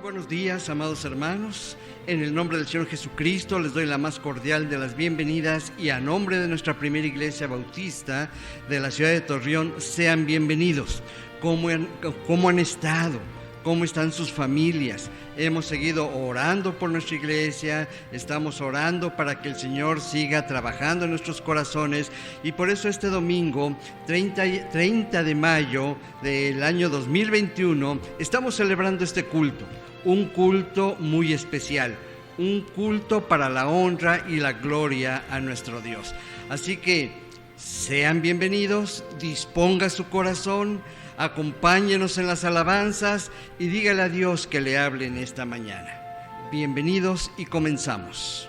Buenos días, amados hermanos. En el nombre del Señor Jesucristo les doy la más cordial de las bienvenidas y a nombre de nuestra primera iglesia bautista de la ciudad de Torreón, sean bienvenidos. ¿Cómo han estado? ¿Cómo están sus familias? Hemos seguido orando por nuestra iglesia, estamos orando para que el Señor siga trabajando en nuestros corazones y por eso este domingo, 30 de mayo del año 2021, estamos celebrando este culto, un culto muy especial, un culto para la honra y la gloria a nuestro Dios. Así que sean bienvenidos, disponga su corazón, acompáñenos en las alabanzas y dígale a Dios que le hable en esta mañana. Bienvenidos y comenzamos.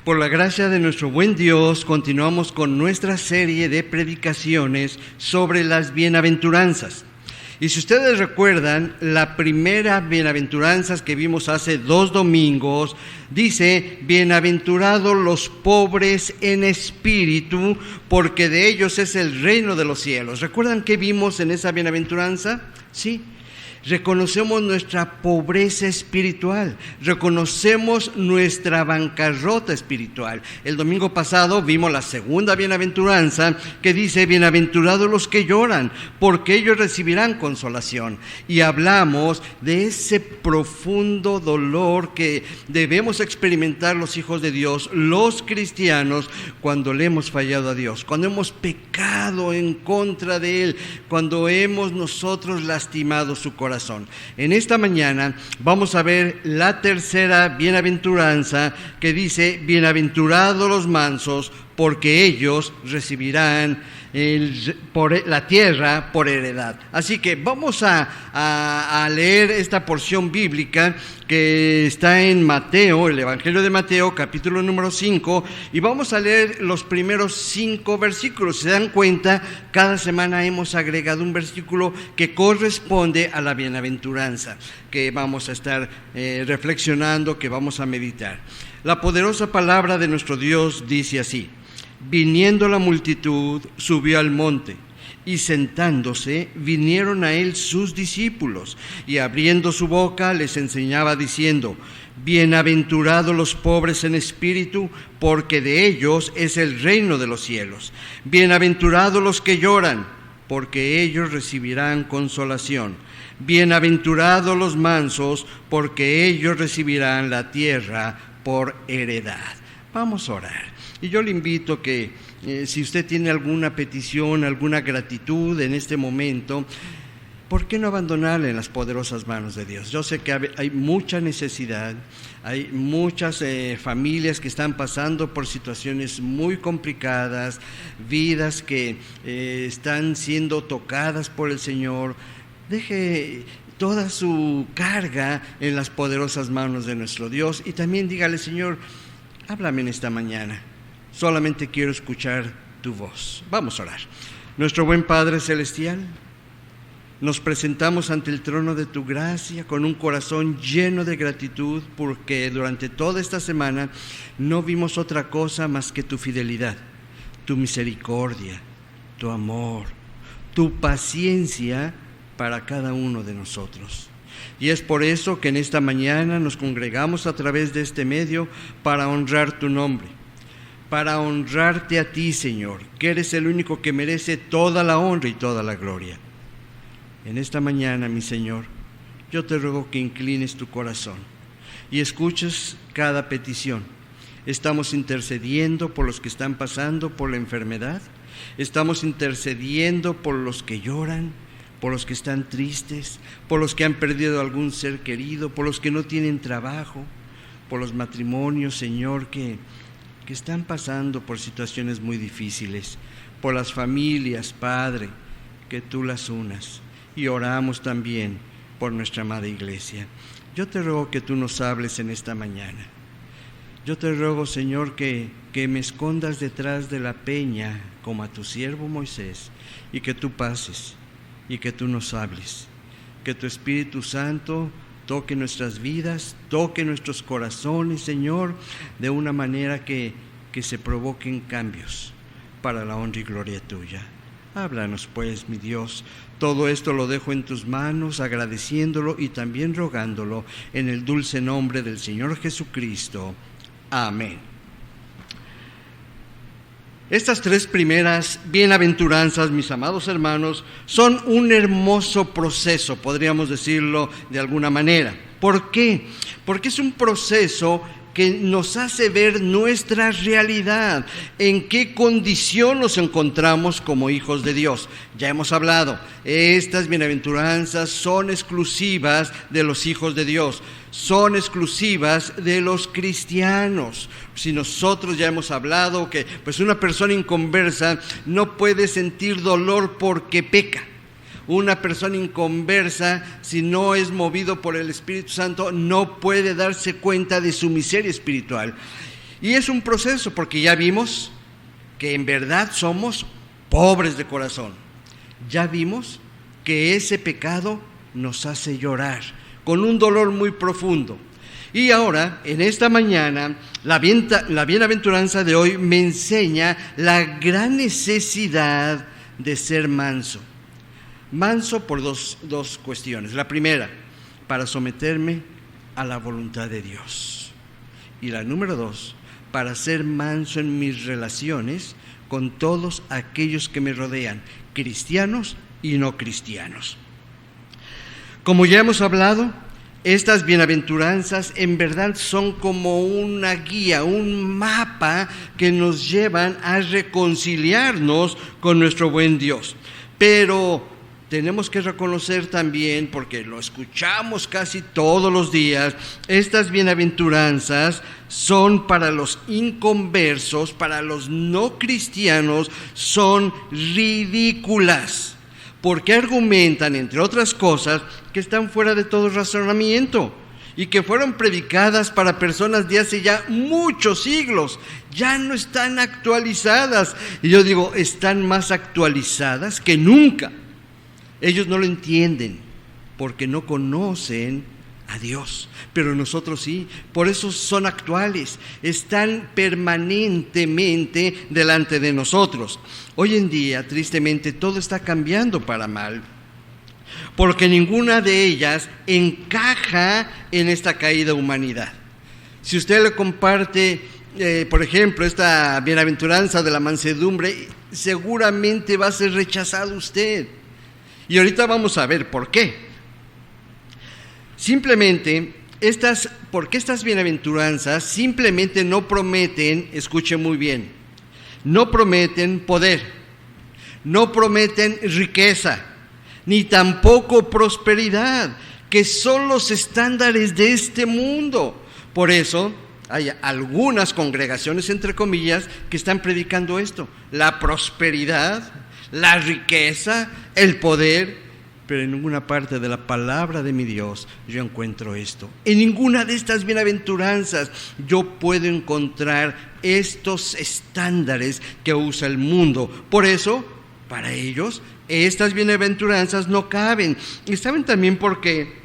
Por la gracia de nuestro buen Dios, continuamos con nuestra serie de predicaciones sobre las bienaventuranzas. Y si ustedes recuerdan, la primera bienaventuranzas que vimos hace 2 domingos, dice: bienaventurados los pobres en espíritu, porque de ellos es el reino de los cielos. ¿Recuerdan qué vimos en esa bienaventuranza? Sí. Reconocemos nuestra pobreza espiritual, reconocemos nuestra bancarrota espiritual. El domingo pasado vimos la segunda bienaventuranza que dice: bienaventurados los que lloran, porque ellos recibirán consolación. Y hablamos de ese profundo dolor que debemos experimentar los hijos de Dios, los cristianos, cuando le hemos fallado a Dios, cuando hemos pecado en contra de Él, cuando hemos nosotros lastimado su corazón. En esta mañana vamos a ver la tercera bienaventuranza que dice: bienaventurados los mansos, porque ellos recibirán la tierra por heredad. Así que vamos a leer esta porción bíblica que está en Mateo, el Evangelio de Mateo, capítulo número 5, y vamos a leer los primeros 5 versículos. Si se dan cuenta, cada semana hemos agregado un versículo que corresponde a la bienaventuranza que vamos a estar reflexionando, que vamos a meditar. La poderosa palabra de nuestro Dios dice así: viniendo la multitud, subió al monte, y sentándose, vinieron a él sus discípulos, y abriendo su boca les enseñaba diciendo: bienaventurados los pobres en espíritu, porque de ellos es el reino de los cielos. Bienaventurados los que lloran, porque ellos recibirán consolación. Bienaventurados los mansos, porque ellos recibirán la tierra por heredad. Vamos a orar. Y yo le invito que si usted tiene alguna petición, alguna gratitud en este momento, ¿por qué no abandonarle en las poderosas manos de Dios? Yo sé que hay mucha necesidad, hay muchas familias que están pasando por situaciones muy complicadas, vidas que están siendo tocadas por el Señor. Deje toda su carga en las poderosas manos de nuestro Dios y también dígale: Señor, háblame en esta mañana. Solamente quiero escuchar tu voz. Vamos a orar. Nuestro buen Padre Celestial, nos presentamos ante el trono de tu gracia con un corazón lleno de gratitud, porque durante toda esta semana no vimos otra cosa más que tu fidelidad, tu misericordia, tu amor, tu paciencia para cada uno de nosotros. Y es por eso que en esta mañana nos congregamos a través de este medio para honrar tu nombre, para honrarte a ti, Señor, que eres el único que merece toda la honra y toda la gloria. En esta mañana, mi Señor, yo te ruego que inclines tu corazón y escuches cada petición. Estamos intercediendo por los que están pasando por la enfermedad, estamos intercediendo por los que lloran, por los que están tristes, por los que han perdido algún ser querido, por los que no tienen trabajo, por los matrimonios, Señor, que están pasando por situaciones muy difíciles, por las familias, Padre, que tú las unas. Y oramos también por nuestra amada iglesia. Yo te ruego que tú nos hables en esta mañana. Yo te ruego, Señor, que me escondas detrás de la peña, como a tu siervo Moisés, y que tú pases, y que tú nos hables. Que tu Espíritu Santo toque nuestras vidas, toque nuestros corazones, Señor, de una manera que se provoquen cambios para la honra y gloria tuya. Háblanos pues, mi Dios. Todo esto lo dejo en tus manos, agradeciéndolo y también rogándolo en el dulce nombre del Señor Jesucristo. Amén. Estas 3 primeras bienaventuranzas, mis amados hermanos, son un hermoso proceso, podríamos decirlo de alguna manera. ¿Por qué? Porque es un proceso que nos hace ver nuestra realidad, en qué condición nos encontramos como hijos de Dios. Ya hemos hablado, estas bienaventuranzas son exclusivas de los hijos de Dios, son exclusivas de los cristianos. Si nosotros ya hemos hablado que pues una persona inconversa no puede sentir dolor porque peca. Una persona inconversa, si no es movido por el Espíritu Santo, no puede darse cuenta de su miseria espiritual. Y es un proceso, porque ya vimos que en verdad somos pobres de corazón. Ya vimos que ese pecado nos hace llorar con un dolor muy profundo. Y ahora, en esta mañana, la bienaventuranza de hoy me enseña la gran necesidad de ser manso. Manso por dos cuestiones. La primera, para someterme a la voluntad de Dios. Y la número 2, para ser manso en mis relaciones con todos aquellos que me rodean, cristianos y no cristianos. Como ya hemos hablado, estas bienaventuranzas en verdad son como una guía, un mapa que nos llevan a reconciliarnos con nuestro buen Dios. Pero tenemos que reconocer también, porque lo escuchamos casi todos los días, estas bienaventuranzas son para los inconversos, para los no cristianos, son ridículas, porque argumentan, entre otras cosas, que están fuera de todo razonamiento y que fueron predicadas para personas de hace ya muchos siglos, ya no están actualizadas. Y yo digo, están más actualizadas que nunca. Ellos no lo entienden porque no conocen a Dios, pero nosotros sí. Por eso son actuales, están permanentemente delante de nosotros. Hoy en día, tristemente, todo está cambiando para mal, porque ninguna de ellas encaja en esta caída humanidad. Si usted le comparte, por ejemplo, esta bienaventuranza de la mansedumbre, seguramente va a ser rechazado usted. Y ahorita vamos a ver por qué. Simplemente, porque estas bienaventuranzas simplemente no prometen, escuche muy bien, no prometen poder, no prometen riqueza, ni tampoco prosperidad, que son los estándares de este mundo. Por eso hay algunas congregaciones, entre comillas, que están predicando esto: la prosperidad, la riqueza, el poder. Pero en ninguna parte de la palabra de mi Dios yo encuentro esto. En ninguna de estas bienaventuranzas yo puedo encontrar estos estándares que usa el mundo. Por eso, para ellos, estas bienaventuranzas no caben. ¿Y saben también por qué?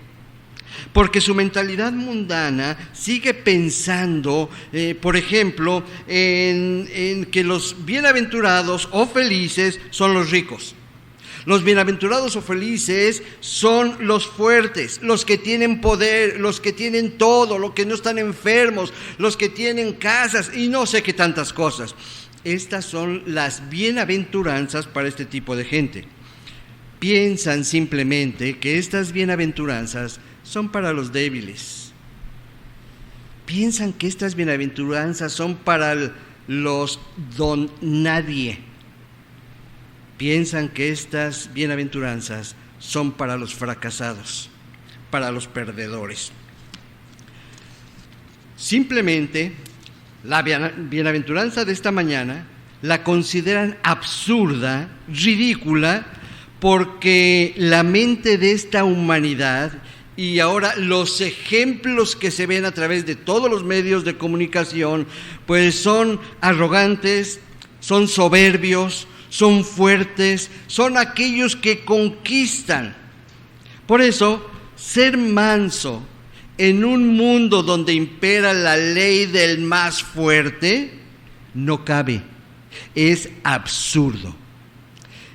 Porque su mentalidad mundana sigue pensando, por ejemplo, en que los bienaventurados o felices son los ricos. Los bienaventurados o felices son los fuertes, los que tienen poder, los que tienen todo, los que no están enfermos, los que tienen casas y no sé qué tantas cosas. Estas son las bienaventuranzas para este tipo de gente. Piensan simplemente que estas bienaventuranzas son para los débiles. Piensan que estas bienaventuranzas son para los don nadie. Piensan que estas bienaventuranzas son para los fracasados, para los perdedores. Simplemente, la bienaventuranza de esta mañana la consideran absurda, ridícula, porque la mente de esta humanidad y ahora los ejemplos que se ven a través de todos los medios de comunicación, pues son arrogantes, son soberbios, son fuertes, son aquellos que conquistan. Por eso, ser manso en un mundo donde impera la ley del más fuerte no cabe, es absurdo.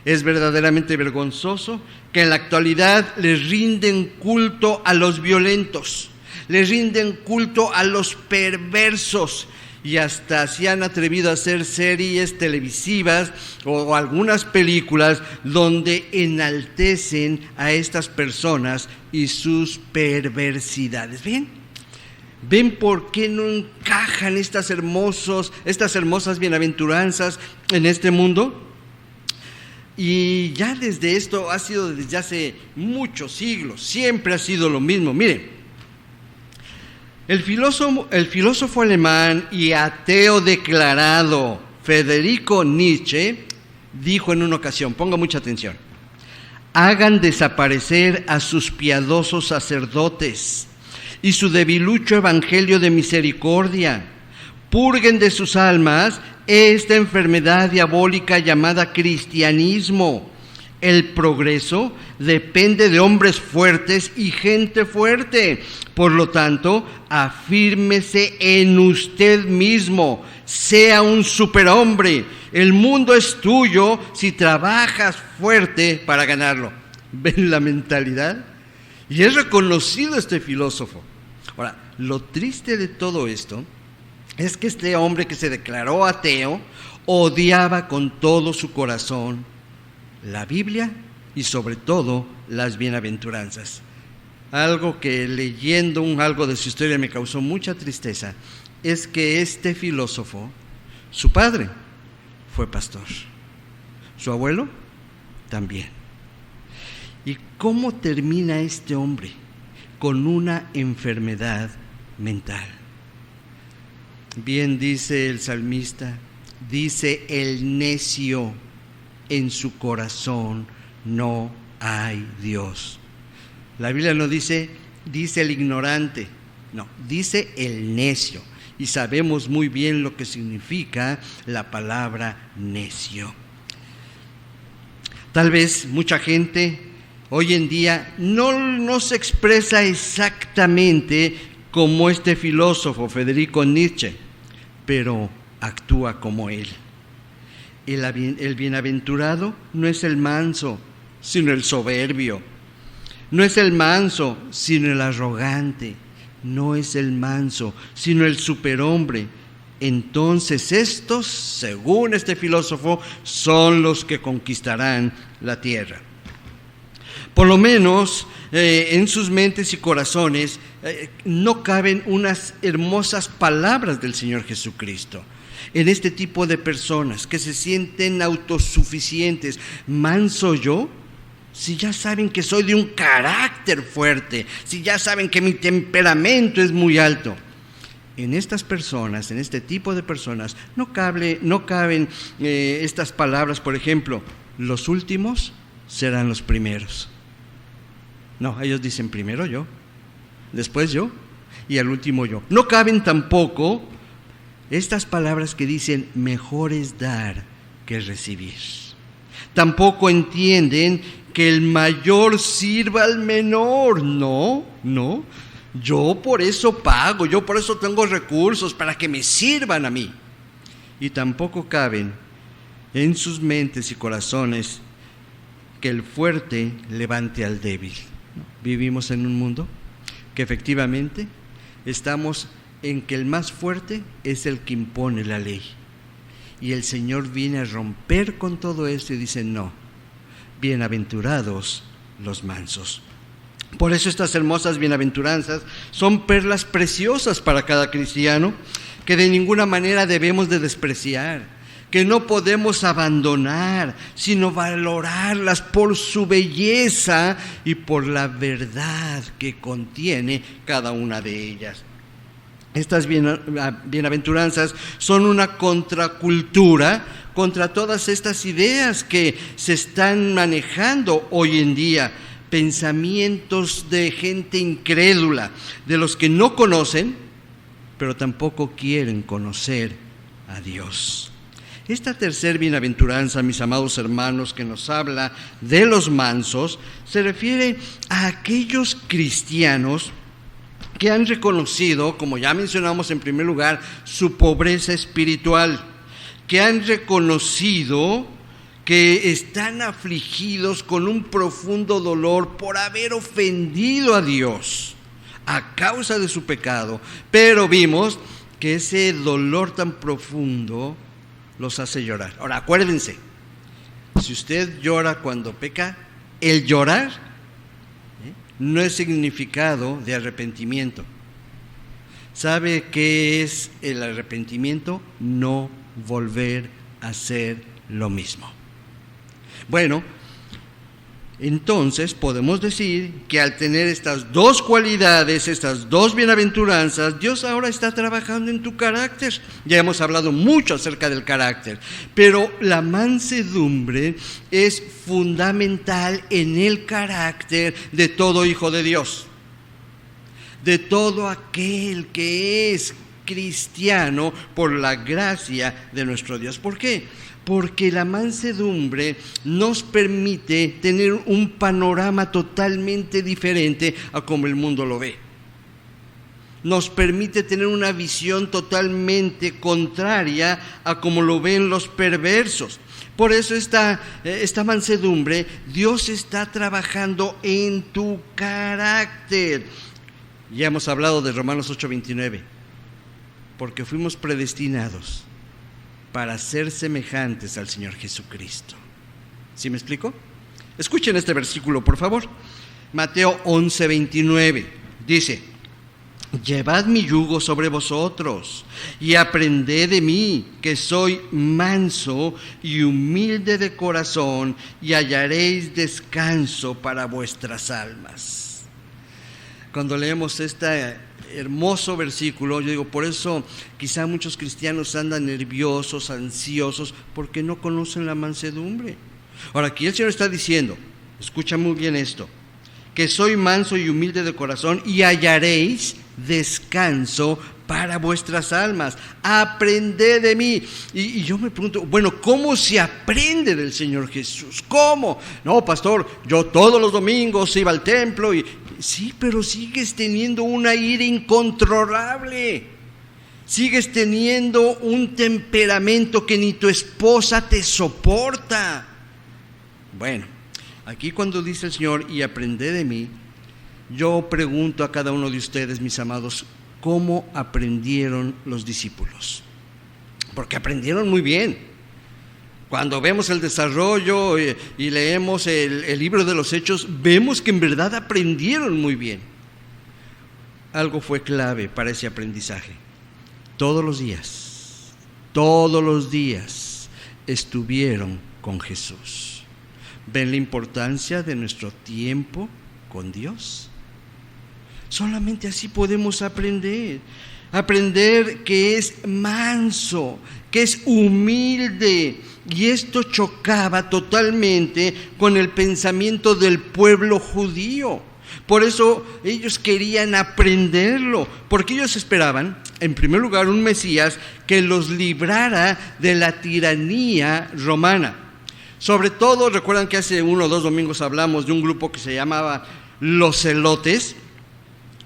Es verdaderamente vergonzoso que en la actualidad les rinden culto a los violentos, les rinden culto a los perversos, y hasta se han atrevido a hacer series televisivas o algunas películas donde enaltecen a estas personas y sus perversidades. ¿Ven por qué no encajan estas hermosas bienaventuranzas en este mundo? Y ya desde esto ha sido desde hace muchos siglos, siempre ha sido lo mismo. Miren, el filósofo alemán y ateo declarado Friedrich Nietzsche dijo en una ocasión, ponga mucha atención: hagan desaparecer a sus piadosos sacerdotes y su debilucho evangelio de misericordia, purguen de sus almas esta enfermedad diabólica llamada cristianismo. El progreso depende de hombres fuertes y gente fuerte. Por lo tanto, afírmese en usted mismo. Sea un superhombre. El mundo es tuyo si trabajas fuerte para ganarlo. ¿Ven la mentalidad? Y es reconocido este filósofo. Ahora, lo triste de todo esto es que este hombre que se declaró ateo odiaba con todo su corazón la Biblia y sobre todo las bienaventuranzas. Algo que leyendo algo de su historia me causó mucha tristeza es que este filósofo, su padre fue pastor, su abuelo también. ¿Y cómo termina este hombre? Con una enfermedad mental. Bien dice el salmista, dice el necio, en su corazón no hay Dios. La Biblia no dice el ignorante, no, dice el necio. Y sabemos muy bien lo que significa la palabra necio. Tal vez mucha gente hoy en día no se expresa exactamente como este filósofo Federico Nietzsche, pero actúa como él. El bienaventurado no es el manso, sino el soberbio. No es el manso, sino el arrogante. No es el manso, sino el superhombre. Entonces estos, según este filósofo, son los que conquistarán la tierra. Por lo menos en sus mentes y corazones no caben unas hermosas palabras del Señor Jesucristo. En este tipo de personas que se sienten autosuficientes, ¿manso yo? Si ya saben que soy de un carácter fuerte, si ya saben que mi temperamento es muy alto. En estas personas, en este tipo de personas, no caben estas palabras, por ejemplo, los últimos serán los primeros. No, ellos dicen primero yo, después yo y al último yo. No caben tampoco estas palabras que dicen mejor es dar que recibir. Tampoco entienden que el mayor sirva al menor. No. Yo por eso pago, yo por eso tengo recursos para que me sirvan a mí. Y tampoco caben en sus mentes y corazones que el fuerte levante al débil. Vivimos en un mundo que efectivamente estamos en que el más fuerte es el que impone la ley. Y el Señor viene a romper con todo esto y dice, no, bienaventurados los mansos. Por eso estas hermosas bienaventuranzas son perlas preciosas para cada cristiano, que de ninguna manera debemos de despreciar, que no podemos abandonar, sino valorarlas por su belleza y por la verdad que contiene cada una de ellas. Estas bienaventuranzas son una contracultura contra todas estas ideas que se están manejando hoy en día, pensamientos de gente incrédula, de los que no conocen, pero tampoco quieren conocer a Dios. Esta tercera bienaventuranza, mis amados hermanos, que nos habla de los mansos, se refiere a aquellos cristianos que han reconocido, como ya mencionamos en primer lugar, su pobreza espiritual, que han reconocido que están afligidos con un profundo dolor por haber ofendido a Dios a causa de su pecado, pero vimos que ese dolor tan profundo los hace llorar. Ahora, acuérdense, si usted llora cuando peca, el llorar no es significado de arrepentimiento. ¿Sabe qué es el arrepentimiento? No volver a hacer lo mismo. Bueno, entonces podemos decir que al tener estas dos cualidades, estas dos bienaventuranzas, Dios ahora está trabajando en tu carácter. Ya hemos hablado mucho acerca del carácter, pero la mansedumbre es fundamental en el carácter de todo hijo de Dios, de todo aquel que es cristiano por la gracia de nuestro Dios. ¿Por qué? Porque la mansedumbre nos permite tener un panorama totalmente diferente a como el mundo lo ve. Nos permite tener una visión totalmente contraria a como lo ven los perversos. Por eso esta mansedumbre, Dios está trabajando en tu carácter. Ya hemos hablado de Romanos 8:29, porque fuimos predestinados para ser semejantes al Señor Jesucristo. ¿Sí me explico? Escuchen este versículo, por favor. Mateo 11:29 dice: llevad mi yugo sobre vosotros y aprended de mí, que soy manso y humilde de corazón, y hallaréis descanso para vuestras almas. Cuando leemos este hermoso versículo, yo digo, por eso quizá muchos cristianos andan nerviosos, ansiosos, porque no conocen la mansedumbre. Ahora, aquí el Señor está diciendo, escucha muy bien esto, que soy manso y humilde de corazón, y hallaréis descanso para vuestras almas. Aprended de mí. Y yo me pregunto, bueno, ¿cómo se aprende del Señor Jesús? ¿Cómo? No, pastor, yo todos los domingos iba al templo y sí, pero sigues teniendo una ira incontrolable. Sigues teniendo un temperamento que ni tu esposa te soporta. Bueno, aquí cuando dice el Señor, y aprended de mí, yo pregunto a cada uno de ustedes, mis amados, ¿cómo aprendieron los discípulos? Porque aprendieron muy bien. Cuando vemos el desarrollo y leemos el libro de los Hechos, vemos que en verdad aprendieron muy bien. Algo fue clave para ese aprendizaje. Todos los días estuvieron con Jesús. ¿Ven la importancia de nuestro tiempo con Dios? Solamente así podemos aprender que es manso, que es humilde. Y esto chocaba totalmente con el pensamiento del pueblo judío. Por eso ellos querían aprenderlo, porque ellos esperaban, en primer lugar, un Mesías que los librara de la tiranía romana. Sobre todo, recuerdan que hace 1 o 2 domingos hablamos de un grupo que se llamaba los celotes,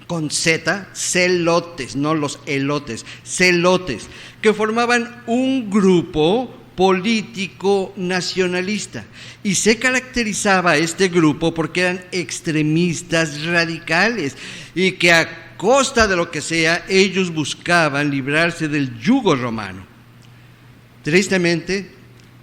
con Z, celotes, no los elotes, celotes, que formaban un grupo político nacionalista. Y se caracterizaba este grupo porque eran extremistas radicales y que a costa de lo que sea, ellos buscaban librarse del yugo romano. Tristemente,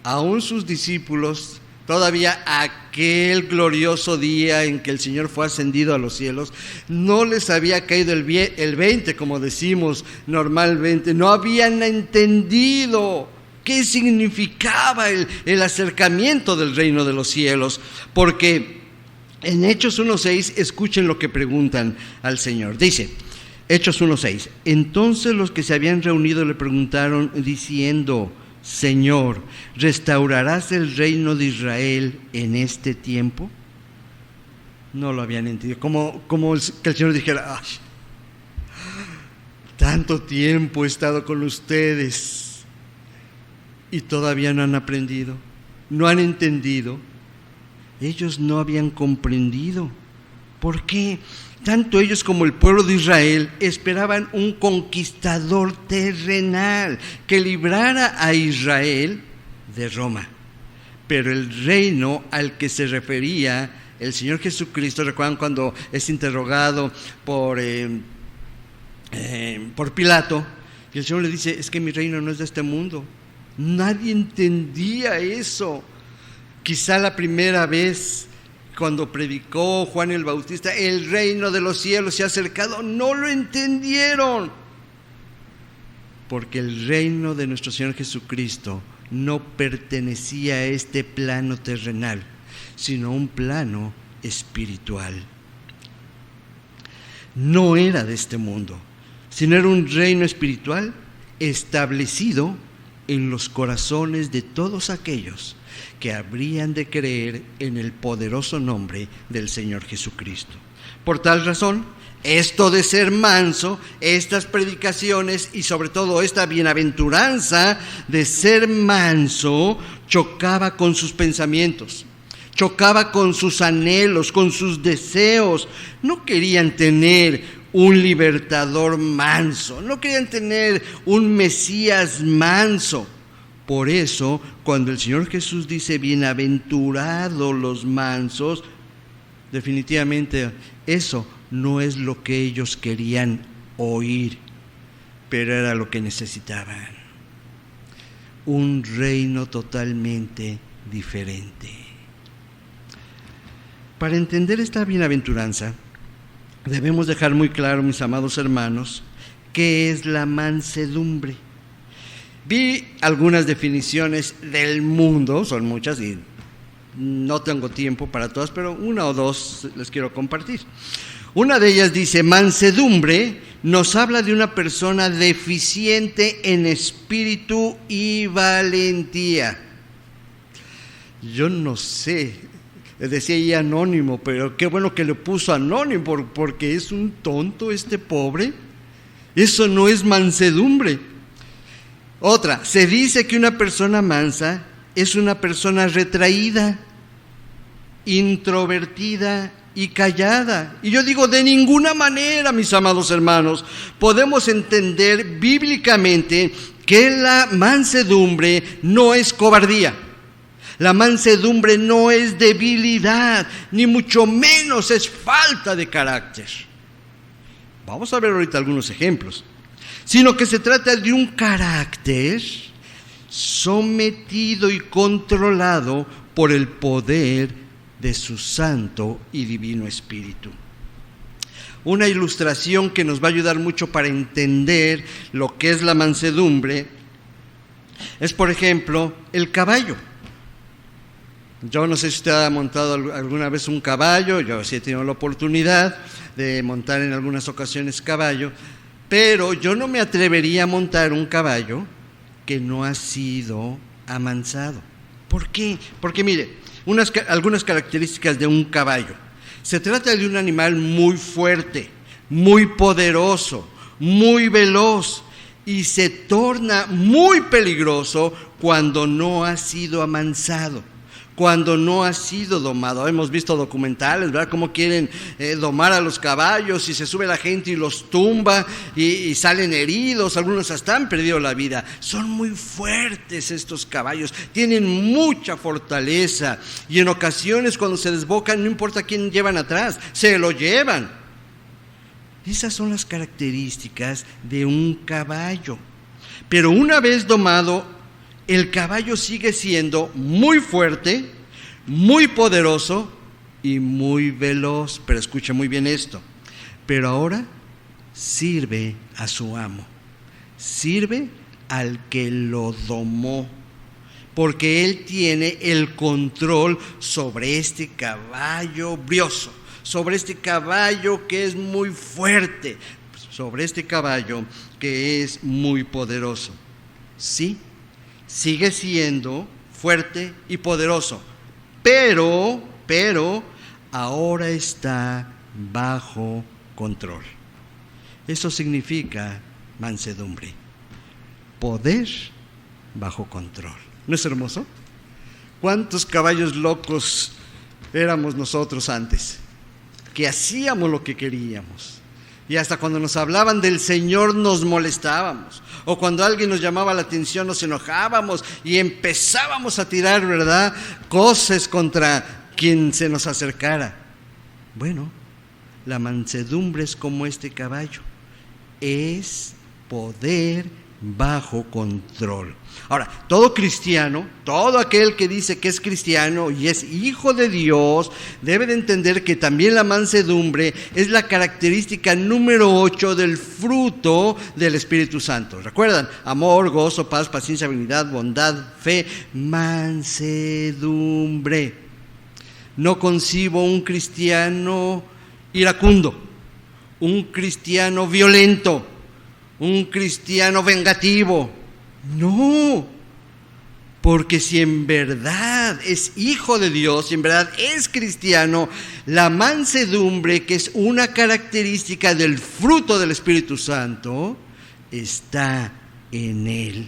aún sus discípulos, todavía aquel glorioso día en que el Señor fue ascendido a los cielos, no les había caído el 20, como decimos normalmente, no habían entendido qué significaba el acercamiento del reino de los cielos, porque en Hechos 1:6, escuchen lo que preguntan al Señor. Dice, Hechos 1:6, entonces los que se habían reunido le preguntaron diciendo, Señor, ¿restaurarás el reino de Israel en este tiempo? No lo habían entendido, como que el Señor dijera, ay, tanto tiempo he estado con ustedes y todavía no han aprendido, no han entendido. Ellos no habían comprendido. ¿Por qué? Tanto ellos como el pueblo de Israel esperaban un conquistador terrenal que librara a Israel de Roma. Pero el reino al que se refería el Señor Jesucristo, recuerdan cuando es interrogado por Pilato, y el Señor le dice, es que mi reino no es de este mundo. Nadie entendía eso. Quizá la primera vez cuando predicó Juan el Bautista, el reino de los cielos se ha acercado, no lo entendieron. Porque el reino de nuestro Señor Jesucristo no pertenecía a este plano terrenal, sino a un plano espiritual. No era de este mundo, sino era un reino espiritual establecido en los corazones de todos aquellos que habrían de creer en el poderoso nombre del Señor Jesucristo. Por tal razón, esto de ser manso, estas predicaciones y sobre todo esta bienaventuranza de ser manso, chocaba con sus pensamientos, chocaba con sus anhelos, con sus deseos. No querían tener un libertador manso, no querían tener un Mesías manso. Por eso, cuando el Señor Jesús dice bienaventurados los mansos, definitivamente eso no es lo que ellos querían oír, pero era lo que necesitaban. Un reino totalmente diferente. Para entender esta bienaventuranza, debemos dejar muy claro, mis amados hermanos, qué es la mansedumbre. Vi algunas definiciones del mundo, son muchas y no tengo tiempo para todas, pero una o dos les quiero compartir. Una de ellas dice: mansedumbre nos habla de una persona deficiente en espíritu y valentía. Yo no sé, decía ahí anónimo, pero qué bueno que le puso anónimo, porque es un tonto este pobre. Eso no es mansedumbre. Otra, se dice que una persona mansa es una persona retraída, introvertida y callada. Y yo digo, de ninguna manera, mis amados hermanos, podemos entender bíblicamente que la mansedumbre no es cobardía. La mansedumbre no es debilidad, ni mucho menos es falta de carácter. Vamos a ver ahorita algunos ejemplos. Sino que se trata de un carácter sometido y controlado por el poder de su santo y divino Espíritu. Una ilustración que nos va a ayudar mucho para entender lo que es la mansedumbre es, por ejemplo, el caballo. Yo no sé si usted ha montado alguna vez un caballo, yo sí he tenido la oportunidad de montar en algunas ocasiones caballo, pero yo no me atrevería a montar un caballo que no ha sido amansado. ¿Por qué? Porque mire, algunas características de un caballo. Se trata de un animal muy fuerte, muy poderoso, muy veloz, y se torna muy peligroso cuando no ha sido amansado, cuando no ha sido domado. Hemos visto documentales, ¿verdad?, cómo quieren domar a los caballos y se sube la gente y los tumba y salen heridos, algunos hasta han perdido la vida. Son muy fuertes estos caballos, tienen mucha fortaleza y en ocasiones cuando se desbocan, no importa quién llevan atrás, se lo llevan. Esas son las características de un caballo. Pero una vez domado, el caballo sigue siendo muy fuerte, muy poderoso y muy veloz. Pero escuche muy bien esto. Pero ahora sirve a su amo, sirve al que lo domó, porque él tiene el control sobre este caballo brioso, sobre este caballo que es muy fuerte, sobre este caballo que es muy poderoso. Sí, sigue siendo fuerte y poderoso, pero ahora está bajo control. Eso significa mansedumbre, poder bajo control. ¿No es hermoso? ¿Cuántos caballos locos éramos nosotros antes? Que hacíamos lo que queríamos. Y hasta cuando nos hablaban del Señor nos molestábamos. O cuando alguien nos llamaba la atención nos enojábamos y empezábamos a tirar, ¿verdad?, cosas contra quien se nos acercara. Bueno, la mansedumbre es como este caballo. Es poder bajo control. Ahora, todo cristiano, todo aquel que dice que es cristiano y es hijo de Dios, debe de entender que también la mansedumbre es la característica número 8 del fruto del Espíritu Santo. ¿Recuerdan? Amor, gozo, paz, paciencia, benignidad, bondad, fe, mansedumbre. No concibo un cristiano iracundo, un cristiano violento, un cristiano vengativo. No, Porque si en verdad es hijo de Dios, si en verdad es cristiano, la mansedumbre, que es una característica del fruto del Espíritu Santo, está en él.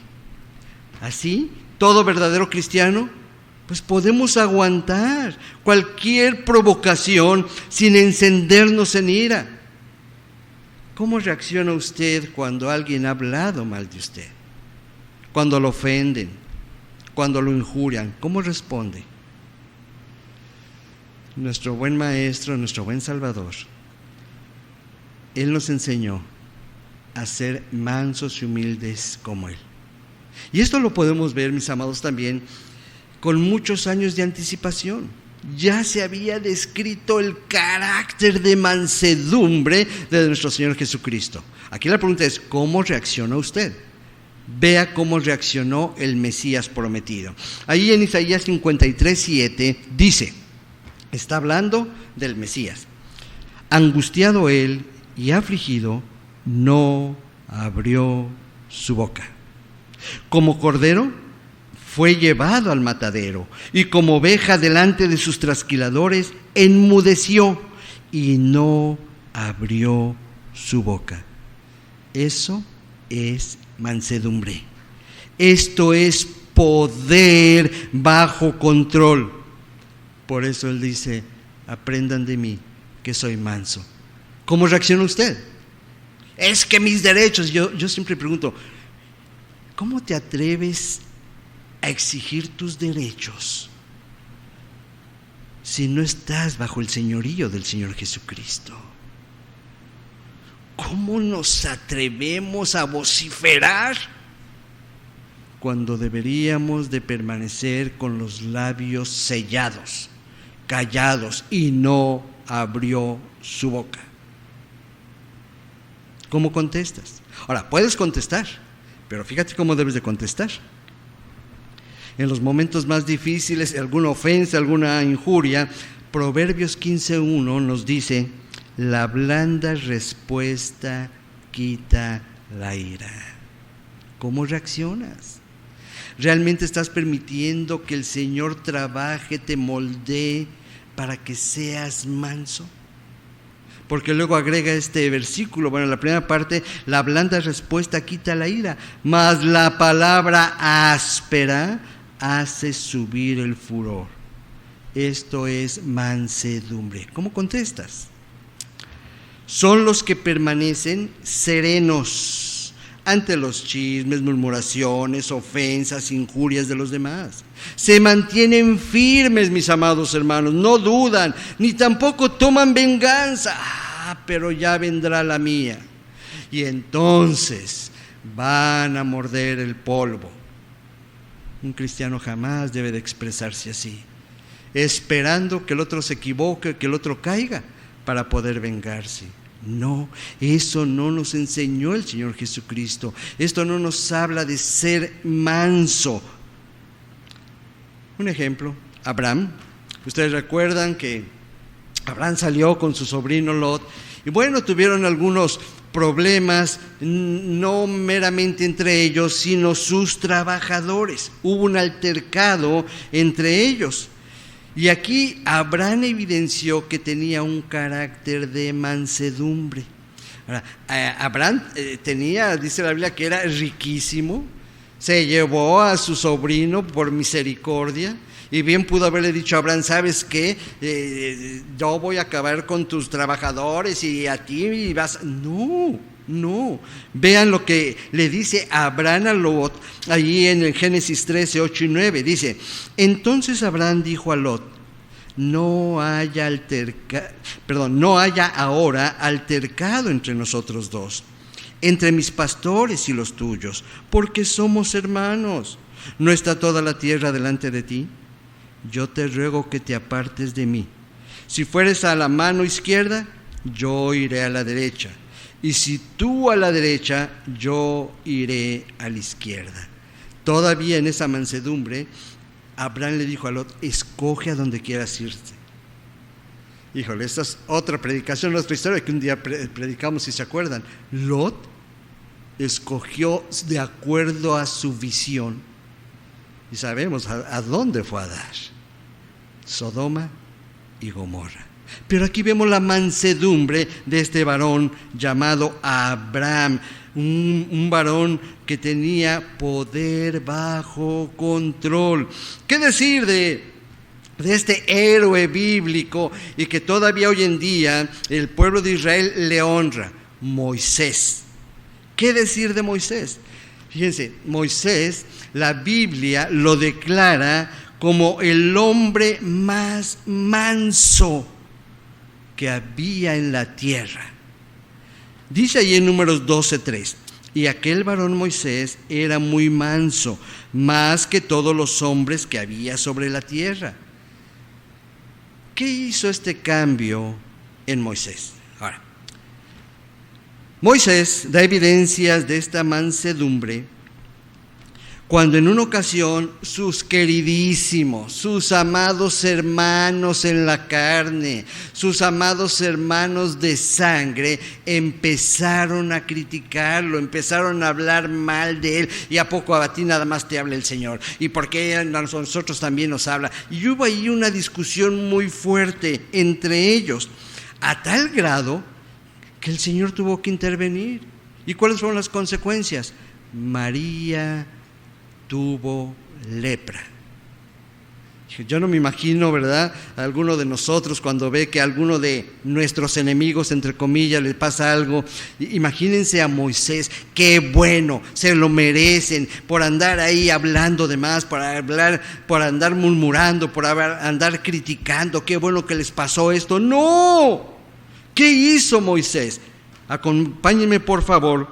Así, todo verdadero cristiano, pues podemos aguantar cualquier provocación sin encendernos en ira. ¿Cómo reacciona usted cuando alguien ha hablado mal de usted? Cuando lo ofenden, cuando lo injurian, ¿cómo responde? Nuestro buen Maestro, nuestro buen Salvador, Él nos enseñó a ser mansos y humildes como Él. Y esto lo podemos ver, mis amados, también con muchos años de anticipación. Ya se había descrito el carácter de mansedumbre de nuestro Señor Jesucristo. Aquí la pregunta es, ¿cómo reacciona usted? Vea cómo reaccionó el Mesías prometido. Ahí en Isaías 53:7 dice, está hablando del Mesías: angustiado él y afligido, no abrió su boca. Como cordero fue llevado al matadero, y como oveja delante de sus trasquiladores, enmudeció y no abrió su boca. Eso es mansedumbre. Esto es poder bajo control. Por eso Él dice, aprendan de mí, que soy manso. ¿Cómo reacciona usted? Es que mis derechos, yo siempre pregunto, ¿cómo te atreves a exigir tus derechos si no estás bajo el señorío del Señor Jesucristo? ¿Cómo nos atrevemos a vociferar cuando deberíamos de permanecer con los labios sellados, callados, y no abrió su boca? ¿Cómo contestas? Ahora, puedes contestar, pero fíjate cómo debes de contestar. En los momentos más difíciles, alguna ofensa, alguna injuria, Proverbios 15:1 nos dice, la blanda respuesta quita la ira. ¿Cómo reaccionas? ¿Realmente estás permitiendo que el Señor trabaje, te moldee para que seas manso? Porque luego agrega este versículo, bueno, la primera parte, la blanda respuesta quita la ira, mas la palabra áspera hace subir el furor. Esto es mansedumbre. ¿Cómo contestas? Son los que permanecen serenos ante los chismes, murmuraciones, ofensas, injurias de los demás. Se mantienen firmes, mis amados hermanos, no dudan, ni tampoco toman venganza. Pero ya vendrá la mía. Y entonces van a morder el polvo. Un cristiano jamás debe de expresarse así, esperando que el otro se equivoque, que el otro caiga, para poder vengarse. No, eso no nos enseñó el Señor Jesucristo. Esto no nos habla de ser manso. Un ejemplo, Abraham. Ustedes recuerdan que Abraham salió con su sobrino Lot, y bueno, tuvieron algunos problemas, no meramente entre ellos, sino sus trabajadores. Hubo un altercado entre ellos. Y aquí Abraham evidenció que tenía un carácter de mansedumbre. Ahora, Abraham tenía, dice la Biblia, que era riquísimo. Se llevó a su sobrino por misericordia. Y bien pudo haberle dicho a Abraham, ¿sabes qué? Yo voy a acabar con tus trabajadores y a ti vas... No. Vean lo que le dice Abraham a Lot, allí en el Génesis 13, 8 y 9. Dice, entonces Abraham dijo a Lot, no haya ahora altercado entre nosotros dos, entre mis pastores y los tuyos, porque somos hermanos. ¿No está toda la tierra delante de ti? Yo te ruego que te apartes de mí. Si fueres a la mano izquierda, yo iré a la derecha. Y si tú a la derecha, yo iré a la izquierda. Todavía en esa mansedumbre, Abraham le dijo a Lot, escoge a donde quieras irte. Híjole, esta es otra predicación, otra historia que un día predicamos, si se acuerdan. Lot escogió de acuerdo a su visión. Y sabemos a dónde fue a dar: Sodoma y Gomorra. Pero aquí vemos la mansedumbre de este varón llamado Abraham, un varón que tenía poder bajo control. ¿Qué decir de este héroe bíblico y que todavía hoy en día el pueblo de Israel le honra? Moisés. ¿Qué decir de Moisés? Fíjense, Moisés, la Biblia lo declara como el hombre más manso que había en la tierra. Dice ahí en Números 12:3: y aquel varón Moisés era muy manso, más que todos los hombres que había sobre la tierra. ¿Qué hizo este cambio en Moisés? Ahora, Moisés da evidencias de esta mansedumbre cuando en una ocasión sus queridísimos, sus amados hermanos en la carne, sus amados hermanos de sangre, empezaron a criticarlo, empezaron a hablar mal de él. ¿Y a poco a ti nada más te habla el Señor? ¿Y por qué a nosotros también nos habla? Y hubo ahí una discusión muy fuerte entre ellos, a tal grado que el Señor tuvo que intervenir. ¿Y cuáles fueron las consecuencias? María tuvo lepra. Yo no me imagino, ¿verdad?, a alguno de nosotros cuando ve que a alguno de nuestros enemigos, entre comillas, le pasa algo. Imagínense a Moisés, qué bueno, se lo merecen por andar ahí hablando de más, por andar murmurando, por andar criticando, qué bueno que les pasó esto. ¡No! ¿Qué hizo Moisés? Acompáñenme por favor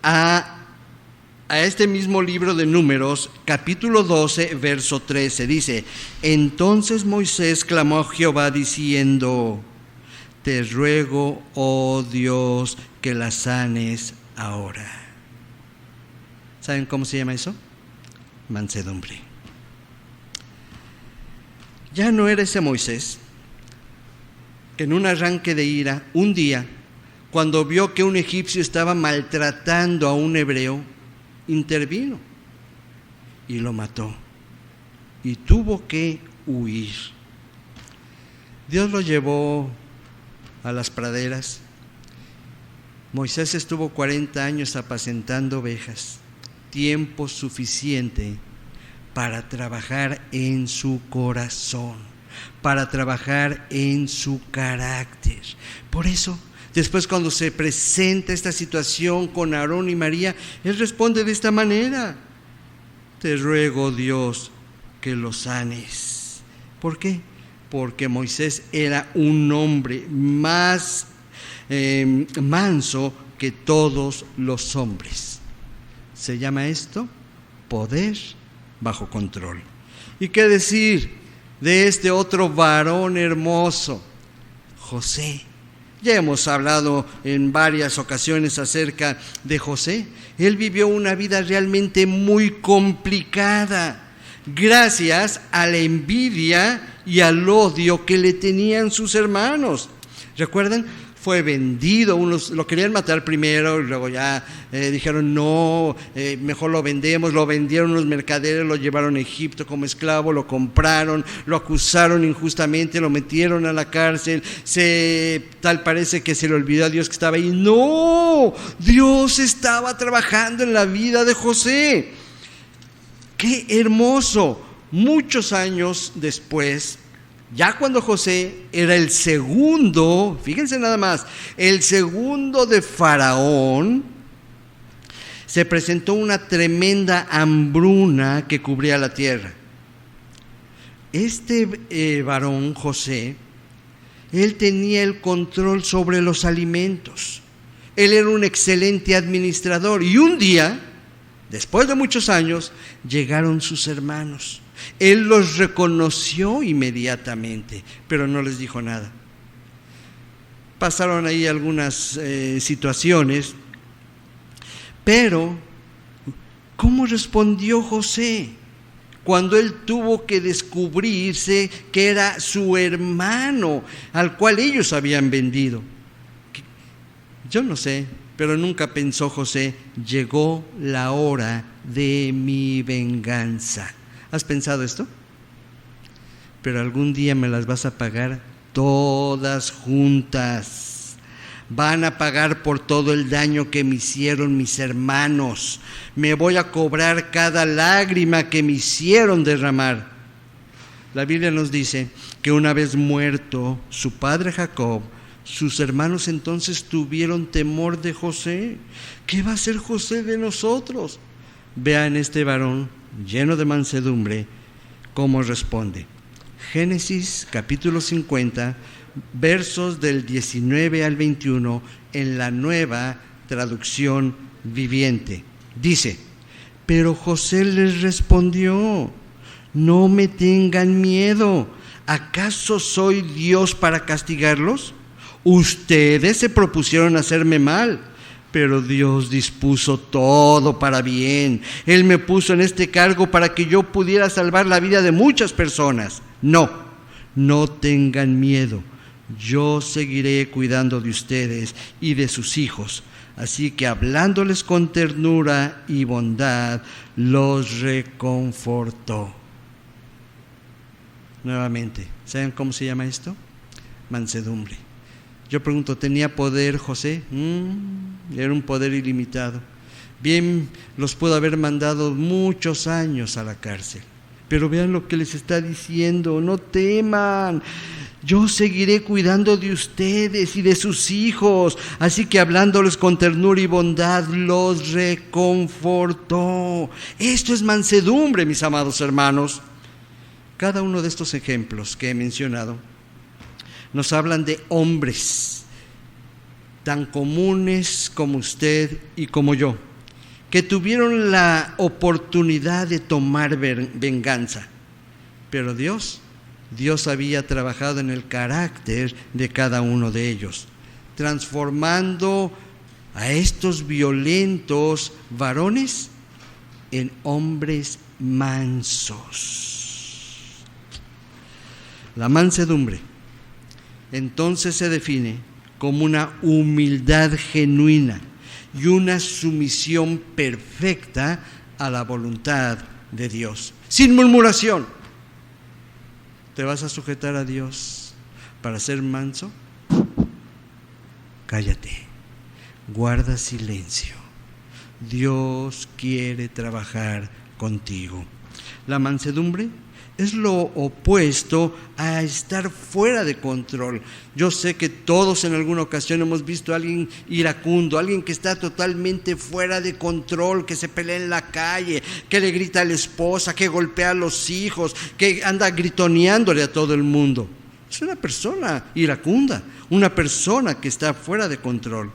a este mismo libro de Números, capítulo 12, verso 13. Dice: entonces Moisés clamó a Jehová diciendo: te ruego, oh Dios, que la sanes ahora. ¿Saben cómo se llama eso? Mansedumbre. Ya no era ese Moisés que en un arranque de ira, un día, cuando vio que un egipcio estaba maltratando a un hebreo, intervino y lo mató y tuvo que huir. Dios lo llevó a las praderas. Moisés estuvo 40 años apacentando ovejas, tiempo suficiente para trabajar en su corazón, para trabajar en su carácter. Por eso, después, cuando se presenta esta situación con Aarón y María, él responde de esta manera: te ruego, Dios, que lo sanes. ¿Por qué? Porque Moisés era un hombre más manso que todos los hombres. Se llama esto poder bajo control. ¿Y qué decir de este otro varón hermoso, José? Ya hemos hablado en varias ocasiones acerca de José. Él vivió una vida realmente muy complicada, gracias a la envidia y al odio que le tenían sus hermanos. ¿Recuerdan? Fue vendido, unos lo querían matar primero, y luego ya dijeron no, mejor lo vendemos. Lo vendieron unos mercaderes, lo llevaron a Egipto como esclavo, lo compraron, lo acusaron injustamente, lo metieron a la cárcel. Tal parece que se le olvidó a Dios que estaba ahí. No, Dios estaba trabajando en la vida de José. ¡Qué hermoso! Muchos años después, ya cuando José era el segundo, fíjense nada más, el segundo de Faraón, se presentó una tremenda hambruna que cubría la tierra. Este varón, José, él tenía el control sobre los alimentos. Él era un excelente administrador. Y un día, después de muchos años, llegaron sus hermanos. Él los reconoció inmediatamente, pero no les dijo nada. Pasaron ahí algunas situaciones, pero ¿cómo respondió José cuando él tuvo que descubrirse que era su hermano al cual ellos habían vendido? Yo no sé Pero nunca pensó José: llegó la hora de mi venganza. ¿Has pensado esto? Pero algún día me las vas a pagar todas juntas. Van a pagar por todo el daño que me hicieron mis hermanos. Me voy a cobrar cada lágrima que me hicieron derramar. La Biblia nos dice que una vez muerto su padre Jacob, sus hermanos entonces tuvieron temor de José. ¿Qué va a hacer José de nosotros? Vean este varón lleno de mansedumbre cómo responde. Génesis capítulo 50, versos del 19 al 21 en la Nueva Traducción Viviente. Dice: pero José les respondió: no me tengan miedo. ¿Acaso soy Dios para castigarlos? Ustedes se propusieron hacerme mal, pero Dios dispuso todo para bien. Él me puso en este cargo para que yo pudiera salvar la vida de muchas personas. No tengan miedo. Yo seguiré cuidando de ustedes y de sus hijos. Así que hablándoles con ternura y bondad, los reconfortó. Nuevamente, ¿saben cómo se llama esto? Mansedumbre. Yo pregunto, ¿tenía poder José? Era un poder ilimitado. Bien, los pudo haber mandado muchos años a la cárcel. Pero vean lo que les está diciendo: no teman, yo seguiré cuidando de ustedes y de sus hijos. Así que hablándoles con ternura y bondad, los reconfortó. Esto es mansedumbre, mis amados hermanos. Cada uno de estos ejemplos que he mencionado nos hablan de hombres tan comunes como usted y como yo, que tuvieron la oportunidad de tomar venganza. Pero Dios había trabajado en el carácter de cada uno de ellos, transformando a estos violentos varones en hombres mansos. La mansedumbre entonces se define como una humildad genuina y una sumisión perfecta a la voluntad de Dios, sin murmuración. ¿Te vas a sujetar a Dios para ser manso? Cállate, guarda silencio. Dios quiere trabajar contigo. La mansedumbre es lo opuesto a estar fuera de control. Yo sé que todos en alguna ocasión hemos visto a alguien iracundo, alguien que está totalmente fuera de control, que se pelea en la calle, que le grita a la esposa, que golpea a los hijos, que anda gritoneándole a todo el mundo. Es una persona iracunda, una persona que está fuera de control.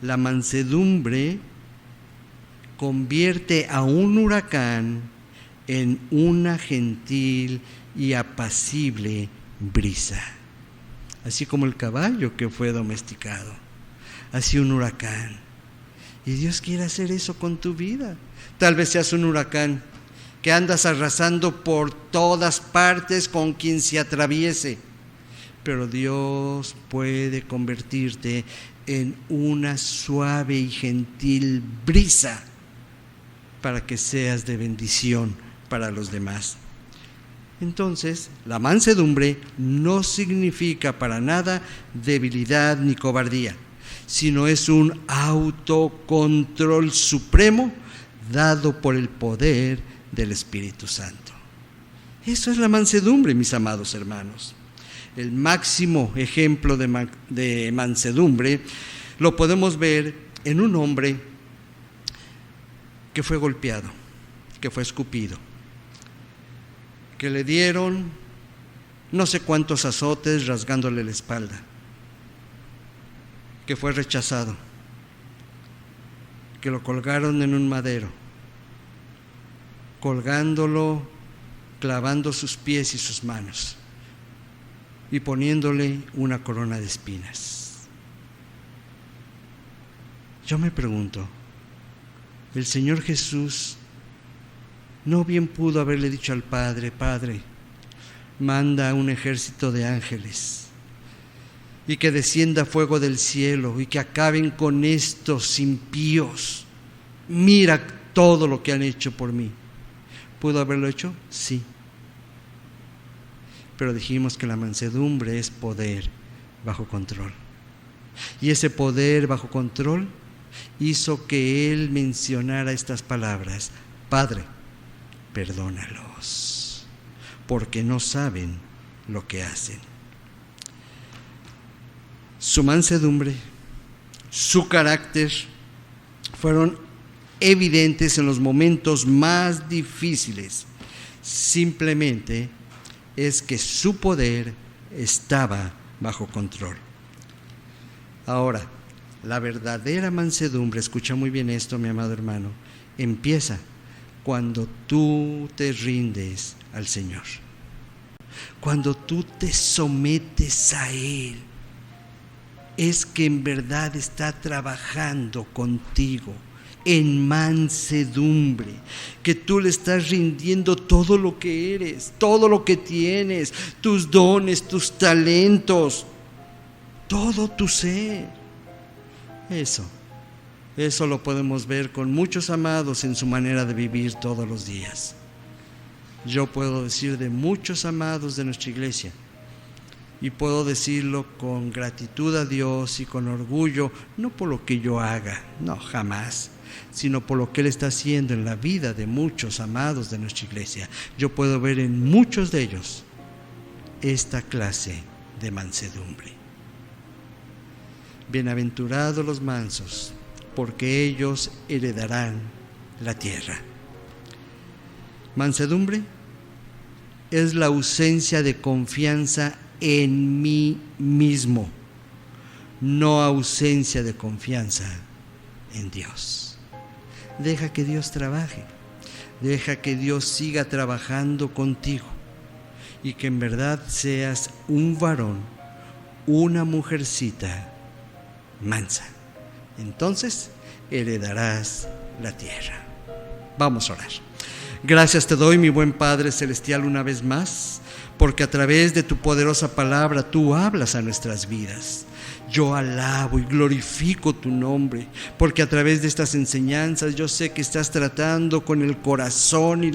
La mansedumbre convierte a un huracán en una gentil y apacible brisa. Así como el caballo que fue domesticado, así un huracán. Y Dios quiere hacer eso con tu vida. Tal vez seas un huracán que andas arrasando por todas partes con quien se atraviese, pero Dios puede convertirte en una suave y gentil brisa para que seas de bendición para los demás. Entonces, la mansedumbre no significa para nada debilidad ni cobardía, sino es un autocontrol supremo dado por el poder del Espíritu Santo. Eso es la mansedumbre, mis amados hermanos. El máximo ejemplo de mansedumbre lo podemos ver en un hombre que fue golpeado, que fue escupido, que le dieron no sé cuántos azotes rasgándole la espalda, que fue rechazado, que lo colgaron en un madero, colgándolo, clavando sus pies y sus manos y poniéndole una corona de espinas. Yo me pregunto, el Señor Jesús no bien pudo haberle dicho al Padre: Padre, manda un ejército de ángeles y que descienda fuego del cielo y que acaben con estos impíos. Mira todo lo que han hecho por mí. ¿Pudo haberlo hecho? Sí. Pero dijimos que la mansedumbre es poder bajo control. Y ese poder bajo control hizo que él mencionara estas palabras: Padre, perdónalos, porque no saben lo que hacen. Su mansedumbre, su carácter fueron evidentes en los momentos más difíciles. Simplemente es que su poder estaba bajo control. Ahora, la verdadera mansedumbre, escucha muy bien esto, mi amado hermano, empieza cuando tú te rindes al Señor, cuando tú te sometes a Él. Es que en verdad está trabajando contigo en mansedumbre, que tú le estás rindiendo todo lo que eres, todo lo que tienes, tus dones, tus talentos, todo tu ser. Eso lo podemos ver con muchos amados en su manera de vivir todos los días. Yo puedo decir de muchos amados de nuestra iglesia, y puedo decirlo con gratitud a Dios y con orgullo, no por lo que yo haga, no, jamás, sino por lo que Él está haciendo en la vida de muchos amados de nuestra iglesia. Yo puedo ver en muchos de ellos esta clase de mansedumbre. Bienaventurados los mansos, porque ellos heredarán la tierra. Mansedumbre es la ausencia de confianza en mí mismo, no ausencia de confianza en Dios. Deja que Dios trabaje, deja que Dios siga trabajando contigo y que en verdad seas un varón, una mujercita mansa. Entonces heredarás la tierra. Vamos a orar. Gracias te doy, mi buen Padre Celestial, una vez más, porque a través de tu poderosa palabra tú hablas a nuestras vidas. Yo alabo y glorifico tu nombre, porque a través de estas enseñanzas yo sé que estás tratando con el corazón y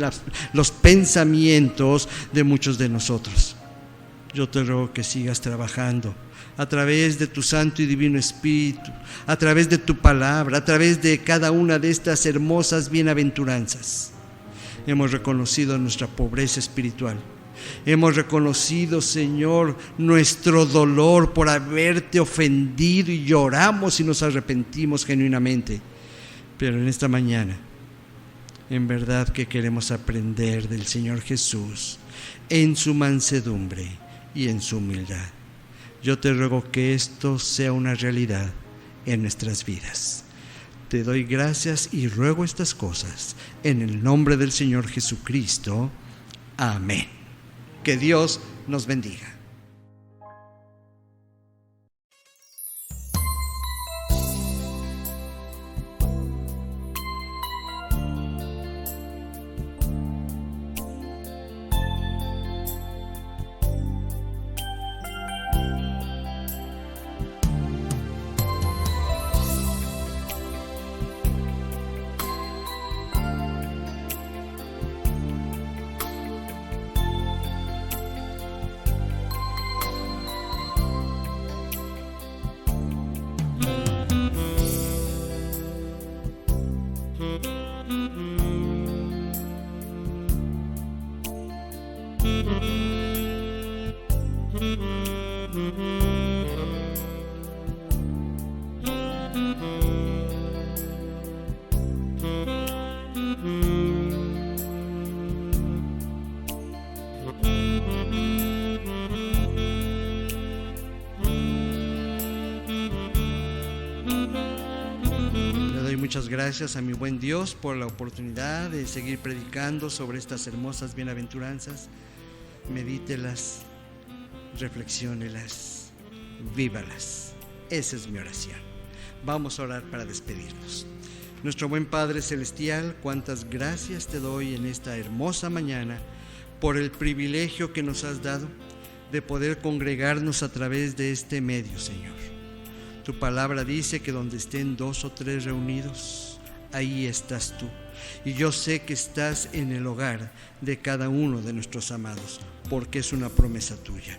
los pensamientos de muchos de nosotros. Yo te ruego que sigas trabajando a través de tu Santo y Divino Espíritu, a través de tu palabra, a través de cada una de estas hermosas bienaventuranzas. Hemos reconocido nuestra pobreza espiritual. Hemos reconocido, Señor, nuestro dolor por haberte ofendido y lloramos y nos arrepentimos genuinamente. Pero en esta mañana, en verdad que queremos aprender del Señor Jesús en su mansedumbre y en su humildad. Yo te ruego que esto sea una realidad en nuestras vidas. Te doy gracias y ruego estas cosas en el nombre del Señor Jesucristo. Amén. Que Dios nos bendiga. Muchas gracias a mi buen Dios por la oportunidad de seguir predicando sobre estas hermosas bienaventuranzas. Medítelas, reflexiónelas, vívalas. Esa es mi oración. Vamos a orar para despedirnos. Nuestro buen Padre Celestial, cuántas gracias te doy en esta hermosa mañana por el privilegio que nos has dado de poder congregarnos a través de este medio, Señor. Tu palabra dice que donde estén 2 o 3 reunidos, ahí estás tú. Y yo sé que estás en el hogar de cada uno de nuestros amados, porque es una promesa tuya.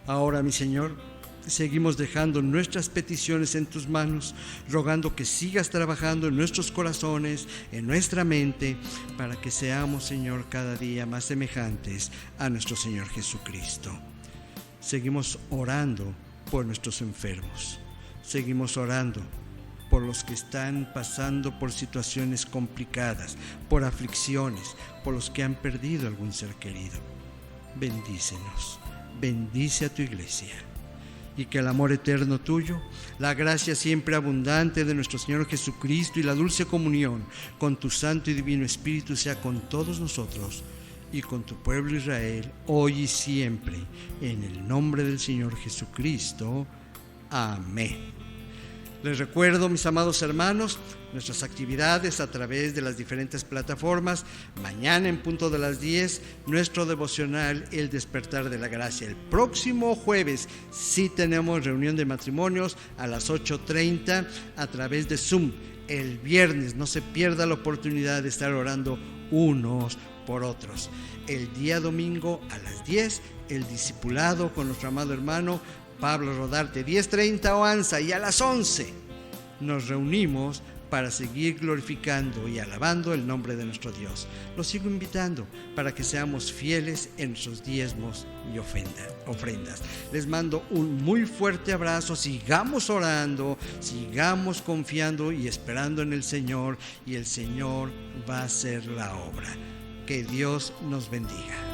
Ahora, mi Señor, seguimos dejando nuestras peticiones en tus manos, rogando que sigas trabajando en nuestros corazones, en nuestra mente, para que seamos, Señor, cada día más semejantes a nuestro Señor Jesucristo. Seguimos orando por nuestros enfermos. Seguimos orando por los que están pasando por situaciones complicadas, por aflicciones, por los que han perdido algún ser querido. Bendícenos, bendice a tu iglesia. Y que el amor eterno tuyo, la gracia siempre abundante de nuestro Señor Jesucristo y la dulce comunión con tu Santo y Divino Espíritu sea con todos nosotros y con tu pueblo Israel, hoy y siempre, en el nombre del Señor Jesucristo. Amén. Les recuerdo, mis amados hermanos, nuestras actividades a través de las diferentes plataformas. Mañana en punto de las 10, nuestro devocional El Despertar de la Gracia. El próximo jueves sí tenemos reunión de matrimonios a las 8:30 a través de Zoom. El viernes no se pierda la oportunidad de estar orando unos por otros. El día domingo a las 10, el discipulado con nuestro amado hermano Pablo Rodarte, 10:30 Oanza, y a las 11 nos reunimos para seguir glorificando y alabando el nombre de nuestro Dios. Los sigo invitando para que seamos fieles en nuestros diezmos y ofrendas. Les mando un muy fuerte abrazo. Sigamos orando, sigamos confiando y esperando en el Señor, y el Señor va a hacer la obra. Que Dios nos bendiga.